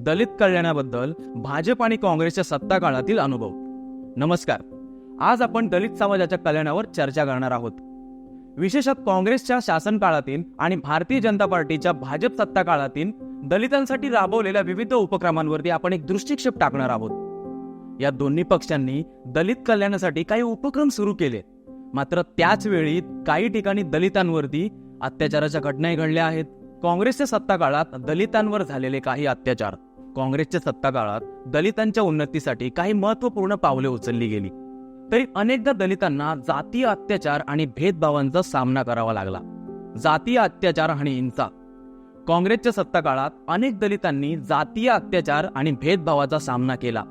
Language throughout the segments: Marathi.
दलित कल्याणाबद्दल भाजप आणि काँग्रेसच्या सत्ता काळातील अनुभव. नमस्कार. आज आपण दलित समाजाच्या कल्याणावर चर्चा करणार आहोत. विशेषतः काँग्रेसच्या शासन काळातील आणि भारतीय जनता पार्टीच्या भाजप सत्ता काळातील दलितांसाठी राबवलेल्या विविध उपक्रमांवरती आपण एक दृष्टिक्षेप टाकणार आहोत. या दोन्ही पक्षांनी दलित कल्याणासाठी काही उपक्रम सुरू केले, मात्र त्याच वेळी काही ठिकाणी दलितांवरती अत्याचाराच्या घटनाही घडल्या आहेत. काँग्रेसच्या सत्ता काळात दलितांवर झालेले काही अत्याचार, काँग्रेसच्या सत्ता काळात दलितांच्या उन्नतीसाठी काही महत्त्वपूर्ण पावले उचलली गेली, तरी अनेकदा दलितांना जातीय अत्याचार आणि भेदभावांचा सामना करावा लागला. जातीय अत्याचार आणि हिंसा. काँग्रेसच्या सत्ता काळात अनेक दलितांनी जातीय अत्याचार आणि भेदभावाचा सामना केला.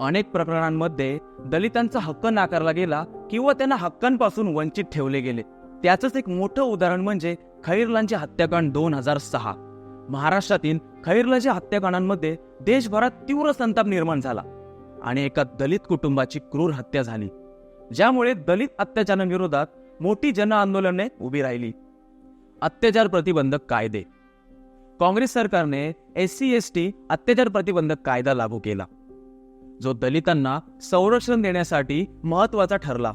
अनेक प्रकरणांमध्ये दलितांचा हक्क नाकारला गेला किंवा त्यांना हक्कांपासून वंचित ठेवले गेले. त्याचंच एक मोठं उदाहरण म्हणजे खैरलांचे हत्याकांड 2006. महाराष्ट्रातील खैरलांच्या हत्याकांडांमध्ये देशभरात तीव्र संताप निर्माण झाला आणि एका दलित कुटुंबाची क्रूर हत्या झाली, ज्यामुळे दलित अत्याचारांविरोधात मोठी जन आंदोलने उभी राहिली. अत्याचार प्रतिबंधक कायदे. काँग्रेस सरकारने SC/ST अत्याचार प्रतिबंधक कायदा लागू केला, जो दलितांना संरक्षण देण्यासाठी महत्त्वाचा ठरला,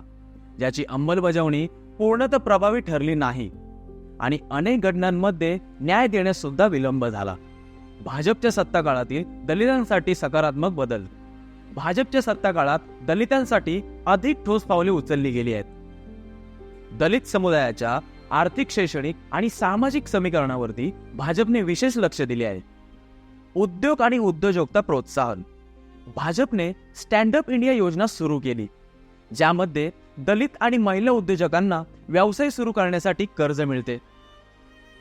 ज्याची अंमलबजावणी पूर्णतः प्रभावी ठरली नाही आणि अनेक घटनांमध्ये न्याय देण्यास सुद्धा विलंब झाला. भाजपच्या सत्ता काळातील दलितांसाठी सकारात्मक बदल. भाजपच्या सत्ता काळात दलितांसाठी अधिक ठोस पावले उचलली गेली आहेत. दलित समुदायाच्या आर्थिक, शैक्षणिक आणि सामाजिक समीकरणावरती भाजपने विशेष लक्ष दिले आहे. उद्योग आणि उद्योजकता प्रोत्साहन. भाजपने स्टँड अप इंडिया योजना सुरू केली, ज्यामध्ये दलित आणि महिला उद्योजकांना व्यवसाय सुरू करण्यासाठी कर्ज मिळते.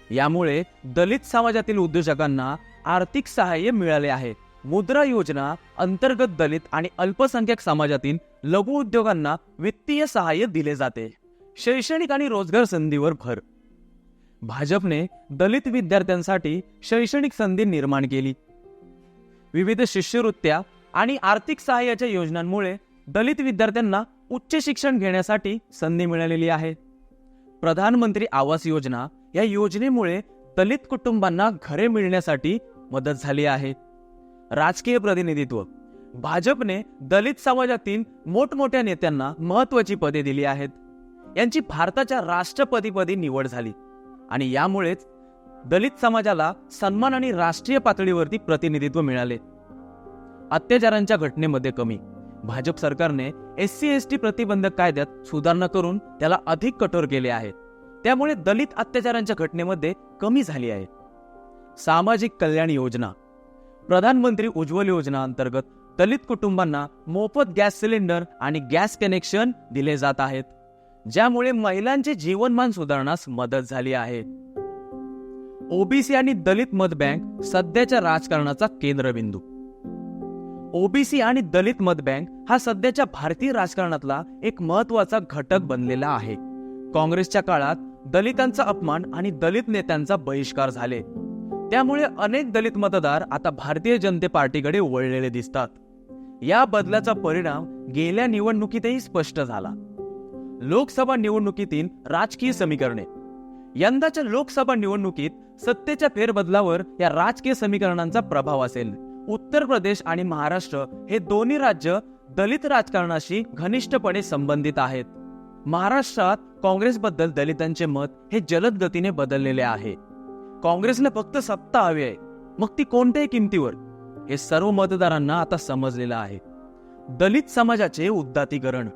यामुळे दलित समाजातील उद्योजकांना आर्थिक सहाय्य मिळाले आहे. मुद्रा योजना अंतर्गत दलित आणि अल्पसंख्याक समाजातील लघु उद्योगांना वित्तीय सहाय्य दिले जाते. शैक्षणिक आणि रोजगार संधीवर भर. भाजपने दलित विद्यार्थ्यांसाठी शैक्षणिक संधी निर्माण केली. विविध शिष्यवृत्त्या आणि आर्थिक सहाय्याच्या योजनांमुळे दलित विद्यार्थ्यांना उच्च शिक्षण घेण्यासाठी संधी मिळालेली आहे. प्रधानमंत्री आवास योजना या योजनेमुळे दलित कुटुंबांना घरे मिळण्यासाठी मदत झाली आहे. राजकीय प्रतिनिधित्व. भाजपने दलित समाजातील मोठमोठ्या नेत्यांना महत्त्वाची पदे दिली आहेत. यांची भारताच्या राष्ट्रपतीपदी निवड झाली आणि यामुळेच दलित समाजाला सन्मान आणि राष्ट्रीय पातळीवरती प्रतिनिधित्व मिळाले. अत्याचारांच्या घटनेमध्ये कमी. भाजप सरकारने SC/ST प्रतिबंधक कायद्यात सुधारणा करून त्याला अधिक कठोर केले आहे. त्यामुळे दलित अत्याचारांच्या घटनेमध्ये कमी झाली आहे. सामाजिक कल्याण योजना. प्रधानमंत्री उज्ज्वल योजना अंतर्गत दलित कुटुंबांना मोफत गॅस सिलेंडर आणि गॅस कनेक्शन दिले जात आहेत, ज्यामुळे महिलांचे जीवनमान सुधारण्यास मदत झाली आहे. OBC आणि दलित मतबँक सध्याच्या राजकारणाचा केंद्रबिंदू. OBC आणि दलित मतबँक हा सध्याच्या भारतीय राजकारणातला एक महत्त्वाचा घटक बनलेला आहे. काँग्रेसच्या काळात दलितांचा अपमान आणि दलित नेत्यांचा बहिष्कार झाले, त्यामुळे अनेक दलित मतदार आता भारतीय जनता पार्टीकडे वळलेले दिसतात. या बदलाचा परिणाम गेल्या निवडणुकीतही स्पष्ट झाला. लोकसभा निवडणुकीतील राजकीय समीकरणे. यंदाच्या लोकसभा निवडणुकीत सत्तेच्या फेरबदलावर या राजकीय समीकरणांचा प्रभाव असेल. उत्तर प्रदेश आणि महाराष्ट्र हे दोन्ही राज्य दलित राजकारणाशी घनिष्ठपणे संबंधित आहेत. महाराष्ट्रात काँग्रेसबद्दल दलितांचे मत हे जलद गतीने बदललेले आहे. काँग्रेसला फक्त सत्ता हवी आहे, मग ती कोणत्याही किमतीवर, हे सर्व मतदारांना आता समजलेलं आहे. दलित समाजाचे उदात्तीकरण.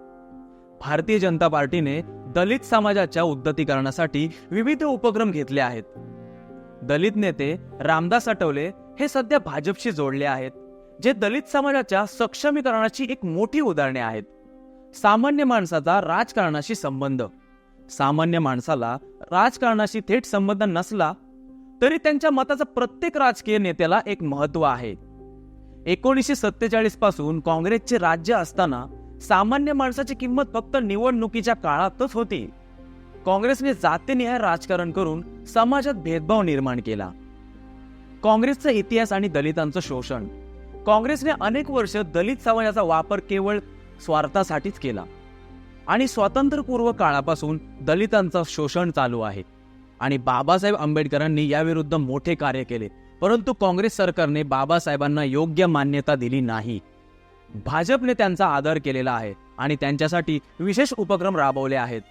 भारतीय जनता पार्टीने दलित समाजाच्या उदात्तीकरणासाठी विविध उपक्रम घेतले आहेत. दलित नेते रामदास आठवले हे सध्या भाजपशी जोडले आहेत, जे दलित समाजाच्या सक्षमीकरणाची एक मोठी उदाहरणे आहेत. सामान्य माणसाचा राजकारणाशी संबंध. सामान्य माणसाला राजकारणाशी थेट संबंध नसला तरी त्यांच्या मताचा प्रत्येक राजकीय नेत्याला एक महत्त्व आहे. 1947 पासून काँग्रेसचे राज्य असताना सामान्य माणसाची किंमत फक्त निवडणुकीच्या काळातच होती. काँग्रेसने जातीनिहाय राजकारण करून समाजात भेदभाव निर्माण केला. काँग्रेसचा इतिहास आणि दलितांचं शोषण. काँग्रेसने अनेक वर्ष दलित समाजाचा वापर केवळ स्वार्थासाठीच केला आणि स्वातंत्र्यपूर्व काळापासून दलितांचं शोषण चालू आहे आणि बाबासाहेब आंबेडकरांनी याविरुद्ध मोठे कार्य केले, परंतु काँग्रेस सरकारने बाबासाहेबांना योग्य मान्यता दिली नाही. भाजपने त्यांचा आदर केलेला आहे आणि त्यांच्यासाठी विशेष उपक्रम राबवले आहेत.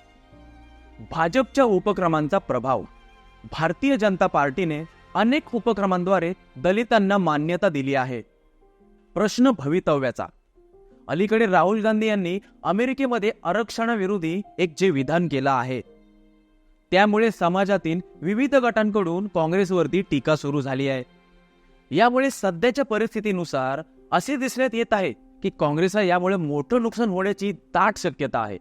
भाजपच्या उपक्रमांचा प्रभाव. भारतीय जनता पार्टीने अनेक उपक्रमांद्वारे दलितांना मान्यता दिली आहे. प्रश्न भवितव्याचा. अलीकडे राहुल गांधी यांनी अमेरिकेमध्ये आरक्षणाविरोधी एक जे विधान केलं आहे, त्यामुळे समाजातील विविध गटांकडून काँग्रेसवरती टीका सुरू झाली आहे. यामुळे सध्याच्या परिस्थितीनुसार असे दिसण्यात येत आहे की काँग्रेसला यामुळे मोठं नुकसान होण्याची दाट शक्यता आहे.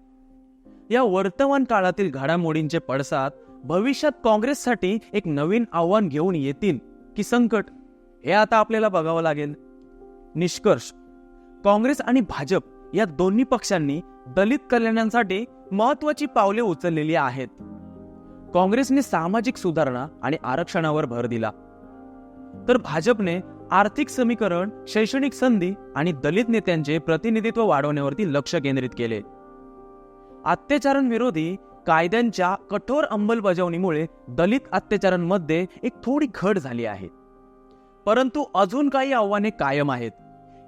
या वर्तमान काळातील घडामोडींचे पडसाद भविष्यात काँग्रेससाठी एक नवीन आव्हान घेऊन येतील की संकट, हे आता आपल्याला बघावं लागेल. निष्कर्ष. काँग्रेस आणि भाजप या दोन्ही पक्षांनी दलित कल्याणासाठी महत्त्वाची पावले उचललेली आहेत. काँग्रेसने सामाजिक सुधारणा आणि आरक्षणावर भर दिला, तर भाजपने आर्थिक समीकरण, शैक्षणिक संधी आणि दलित नेत्यांचे प्रतिनिधित्व वाढवण्यावरती लक्ष केंद्रित केले. अत्याचारांविरोधी कायद्यांच्या कठोर अंमलबजावणीमुळे दलित अत्याचारांमध्ये एक थोडी घट झाली आहे, परंतु अजून काही आव्हाने कायम आहेत.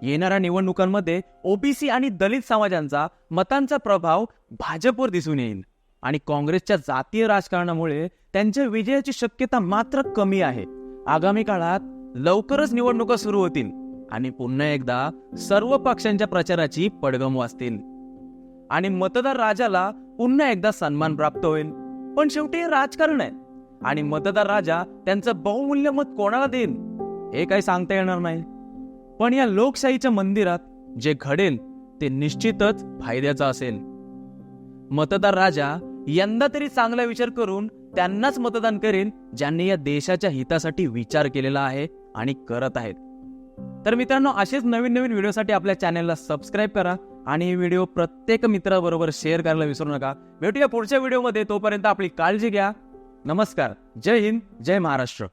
येणाऱ्या निवडणुकांमध्ये ओबीसी आणि दलित समाजांचा मतांचा प्रभाव भाजपवर दिसून येईल आणि काँग्रेसच्या जातीय राजकारणामुळे त्यांच्या विजयाची शक्यता मात्र कमी आहे. आगामी काळात लवकरच निवडणुका सुरू होतील आणि पुन्हा एकदा सर्व पक्षांच्या प्रचाराची पडगम वाजतील आणि मतदार राजाला पुन्हा एकदा सन्मान प्राप्त होईल. पण शेवटी हे राजकारण आहे आणि मतदार राजा त्यांचं बहुमूल्य मत कोणाला देईल हे काही सांगता येणार नाही. पण या लोकशाहीच्या मंदिरात जे घडेल ते निश्चितच फायद्याचं असेल. मतदार राजा यंदा तरी चांगला विचार करून त्यांनाच मतदान करेल ज्यांनी या देशाच्या हितासाठी विचार केलेला आहे आणि करत आहेत. तर मित्रांनो, असेच नवीन नवीन व्हिडिओसाठी आपल्या चॅनलला सबस्क्राईब करा आणि हे व्हिडिओ प्रत्येक मित्राबरोबर शेअर करायला विसरू नका. भेटूया पुढच्या व्हिडिओमध्ये. तोपर्यंत आपली काळजी घ्या. नमस्कार. जय हिंद, जय महाराष्ट्र.